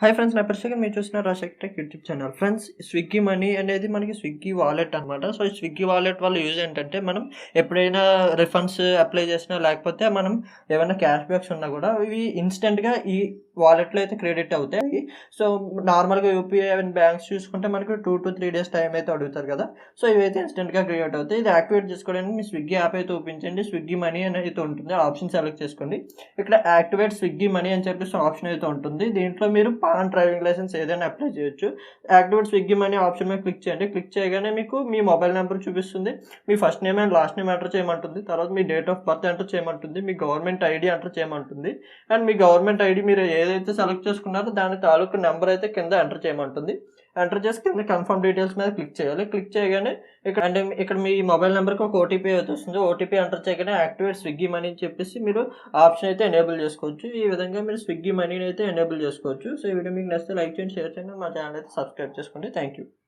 Hi friends, నా పేరు మీరు చూసిన Rajasekhar tech YouTube channel. Friends, Swiggy money అనేది మనకి స్విగ్గీ వాలెట్ అనమాట. సో ఈ స్విగ్గీ వాలెట్ వల్ల యూజ్ ఏంటంటే, మనం ఎప్పుడైనా రిఫండ్స్ అప్లై చేసినా, లేకపోతే మనం ఏమైనా క్యాష్ బ్యాక్స్ ఉన్నా కూడా ఇవి ఇన్స్టెంట్గా ఈ వాలెట్లో అయితే క్రెడిట్ అవుతాయి. సో నార్మల్గా యూపీఐ అండ్ బ్యాంక్స్ చూసుకుంటే మనకు 2 to 3 days టైం అయితే అడుగుతారు కదా. సో ఇవైతే ఇన్స్టెంట్గా క్రియేట్ అవుతాయి. ఇది యాక్టివేట్ చేసుకోవడానికి మీ స్విగ్గీ యాప్ అయితే చూపించండి. స్విగ్గీ మనీ అనేది ఉంటుంది, ఆప్షన్ సెలెక్ట్ చేసుకోండి. ఇక్కడ యాక్టివేట్ స్విగ్గీ మనీ అని చెప్పేసి ఆప్షన్ అయితే ఉంటుంది. దీంట్లో మీరు పాన్, డ్రైవింగ్ లైసెన్స్ ఏదైనా అప్లై చేయొచ్చు. యాక్టివేట్ స్విగ్గీ మనీ ఆప్షన్ మీద క్లిక్ చేయండి. క్లిక్ చేయగానే మీకు మీ మొబైల్ నెంబర్ చూపిస్తుంది. మీ first name and last name enter చేయమంటుంది. తర్వాత మీ డేట్ ఆఫ్ బర్త్ ఎంటర్ చేయమంటుంది. మీ గవర్నమెంట్ ఐడి ఎంటర్ చేయమంటుంది. అండ్ మీ గవర్నమెంట్ ఐడి మీరు ఏదైతే సెలెక్ట్ చేసుకున్నారో దాని తాలూకు నెంబర్ అయితే కింద ఎంటర్ చేయమంటుంది. ఎంటర్ చేసి కింద కన్ఫర్మ్ డీటెయిల్స్ మీద క్లిక్ చేయాలి. క్లిక్ చేయగానే ఇక్కడ మీ మొబైల్ నెంబర్కి ఒక ఓటీపీ అయితే వస్తుంది. ఓటీపీ ఎంటర్ చేయగానే యాక్టివేట్ స్విగ్గీ మనీ అని చెప్పేసి మీరు ఆప్షన్ అయితే ఎనేబుల్ చేసుకోవచ్చు. ఈ విధంగా మీరు స్విగ్గీ మనీని అయితే ఎనేబుల్ చేసుకోవచ్చు. సో ఈ వీడియో మీకు నచ్చితే లైక్ చేయండి, షేర్ చేయండి, మా ఛానల్ అయితే సబ్స్క్రైబ్ చేసుకోండి. Thank you.